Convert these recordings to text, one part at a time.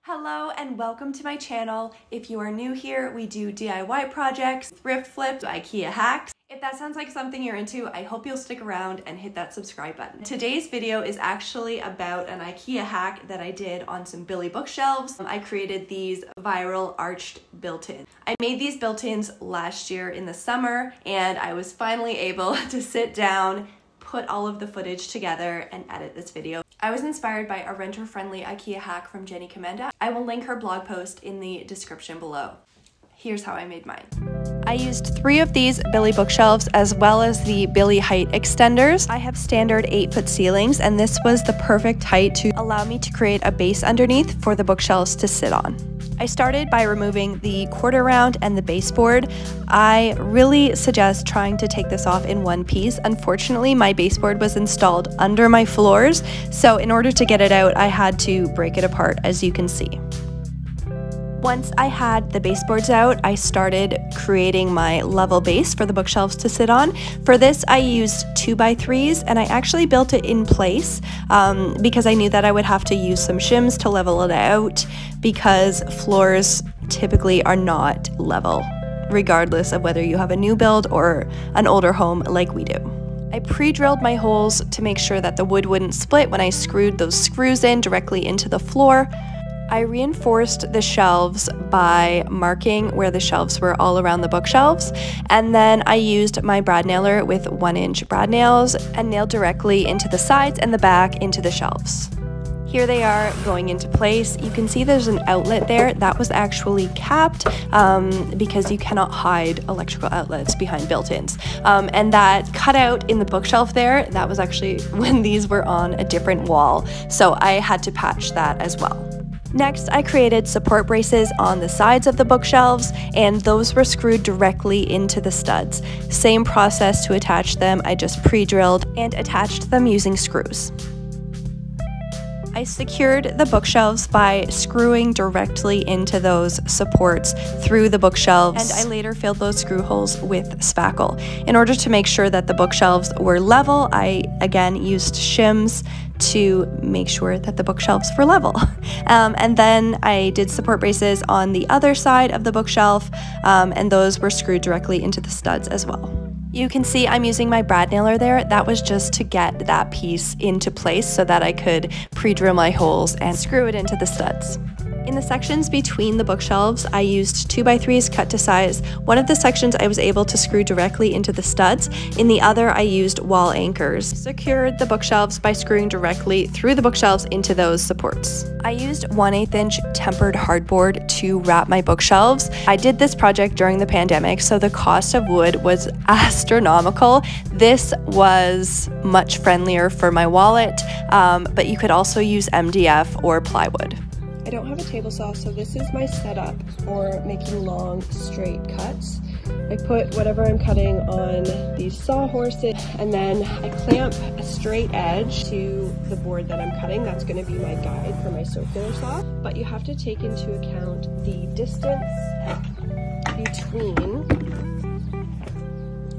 Hello and welcome to my channel. If you are new here, we do DIY projects, thrift flips, Ikea hacks. If that sounds like something you're into, I hope you'll stick around and hit that subscribe button. Today's video is actually about an Ikea hack that I did on some Billy bookshelves. I created these viral arched built-ins. I made these built-ins last year in the summer, and I was finally able to sit down, put all of the footage together, and edit this video. I was inspired by a renter-friendly Ikea hack from Jenny Commenda. I will link her blog post in the description below. Here's how I made mine. I used 3 of these Billy bookshelves as well as the Billy height extenders. I have standard 8-foot ceilings, and this was the perfect height to allow me to create a base underneath for the bookshelves to sit on. I started by removing the quarter round and the baseboard. I really suggest trying to take this off in one piece. Unfortunately, my baseboard was installed under my floors, so in order to get it out, I had to break it apart, as you can see. Once I had the baseboards out, I started creating my level base for the bookshelves to sit on. For this, I used 2x3s, and I actually built it in place because I knew that I would have to use some shims to level it out, because floors typically are not level, regardless of whether you have a new build or an older home like we do. I pre-drilled my holes to make sure that the wood wouldn't split when I screwed those screws in directly into the floor. I reinforced the shelves by marking where the shelves were all around the bookshelves, and then I used my brad nailer with 1-inch brad nails and nailed directly into the sides and the back into the shelves. Here they are going into place. You can see there's an outlet there that was actually capped because you cannot hide electrical outlets behind built-ins. And that cutout in the bookshelf there, that was actually when these were on a different wall, so I had to patch that as well. Next, I created support braces on the sides of the bookshelves, and those were screwed directly into the studs. Same process to attach them, I just pre-drilled and attached them using screws. I secured the bookshelves by screwing directly into those supports through the bookshelves, and I later filled those screw holes with spackle. In order to make sure that the bookshelves were level, I again used shims to make sure that the bookshelves were level. And then I did support braces on the other side of the bookshelf, and those were screwed directly into the studs as well. You can see I'm using my brad nailer there. That was just to get that piece into place so that I could pre-drill my holes and screw it into the studs. In the sections between the bookshelves, I used 2x3s cut to size. One of the sections I was able to screw directly into the studs. In the other, I used wall anchors. Secured the bookshelves by screwing directly through the bookshelves into those supports. I used 1/8-inch tempered hardboard to wrap my bookshelves. I did this project during the pandemic, so the cost of wood was astronomical. This was much friendlier for my wallet, but you could also use MDF or plywood. I don't have a table saw, so this is my setup for making long, straight cuts. I put whatever I'm cutting on these sawhorses, and then I clamp a straight edge to the board that I'm cutting. That's going to be my guide for my circular saw. But you have to take into account the distance between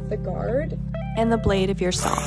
the guard and the blade of your saw.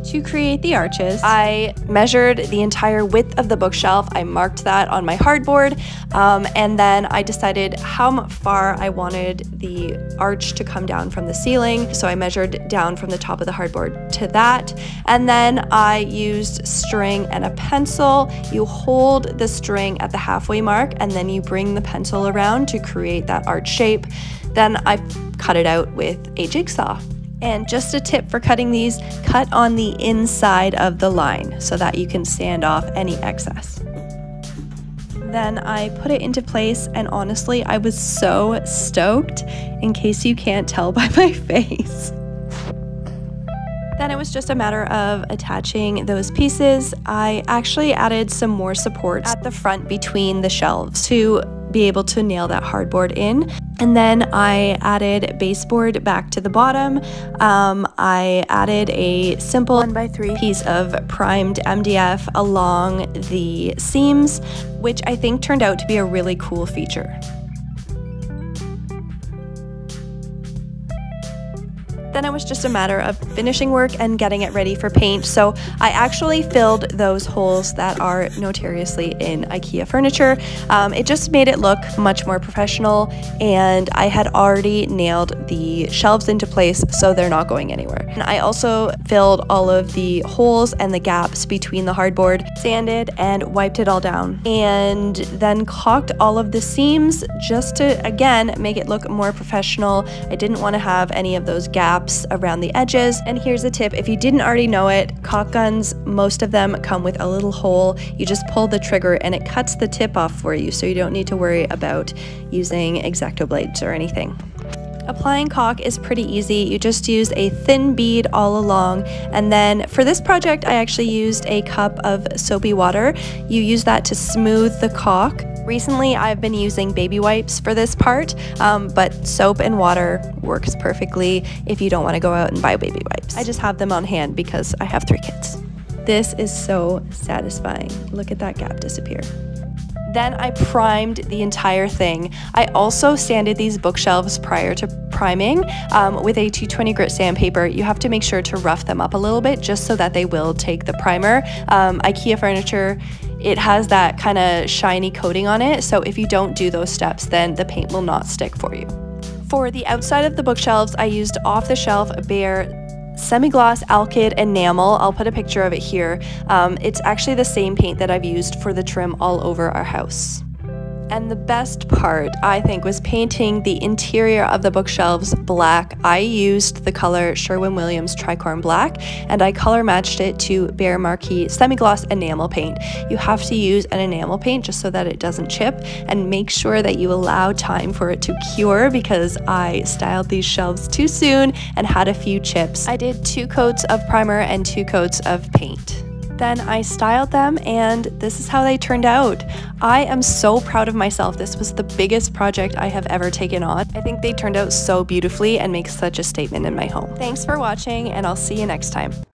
To create the arches, I measured the entire width of the bookshelf. I marked that on my hardboard, and then I decided how far I wanted the arch to come down from the ceiling. So I measured down from the top of the hardboard to that, and then I used string and a pencil. You hold the string at the halfway mark, and then you bring the pencil around to create that arch shape. Then I cut it out with a jigsaw. And just a tip for cutting these, cut on the inside of the line so that you can sand off any excess. Then I put it into place, and honestly, I was so stoked, in case you can't tell by my face. Then it was just a matter of attaching those pieces. I actually added some more supports at the front between the shelves to be able to nail that hardboard in. And then I added baseboard back to the bottom. I added a simple 1x3 piece of primed MDF along the seams, which I think turned out to be a really cool feature. Then it was just a matter of finishing work and getting it ready for paint. So I actually filled those holes that are notoriously in IKEA furniture. It just made it look much more professional, and I had already nailed the shelves into place so they're not going anywhere. And I also filled all of the holes and the gaps between the hardboard, sanded and wiped it all down, and then caulked all of the seams just to, again, make it look more professional. I didn't want to have any of those gaps around the edges. And here's a tip, if you didn't already know it, caulk guns, most of them come with a little hole. You just pull the trigger and it cuts the tip off for you, so you don't need to worry about using X-Acto blades or anything. Applying caulk is pretty easy. You just use a thin bead all along, and then for this project I actually used a cup of soapy water. You use that to smooth the caulk. Recently I've been using baby wipes for this part, but soap and water works perfectly if you don't want to go out and buy baby wipes. I just have them on hand because I have 3 kids. This is so satisfying. Look at that gap disappear. Then I primed the entire thing. I also sanded these bookshelves prior to priming with a 220 grit sandpaper. You have to make sure to rough them up a little bit just so that they will take the primer. IKEA furniture, it has that kind of shiny coating on it, so if you don't do those steps, then the paint will not stick for you. For the outside of the bookshelves, I used off-the-shelf bare semi-gloss alkyd enamel. I'll put a picture of it here. It's actually the same paint that I've used for the trim all over our house. And the best part, I think, was painting the interior of the bookshelves black. I used the color Sherwin-Williams Tricorn Black, and I color matched it to Behr Marquee semi-gloss enamel paint. You have to use an enamel paint just so that it doesn't chip, and make sure that you allow time for it to cure, because I styled these shelves too soon and had a few chips. I did 2 coats of primer and 2 coats of paint. Then I styled them, and this is how they turned out. I am so proud of myself. This was the biggest project I have ever taken on. I think they turned out so beautifully and make such a statement in my home. Thanks for watching, and I'll see you next time.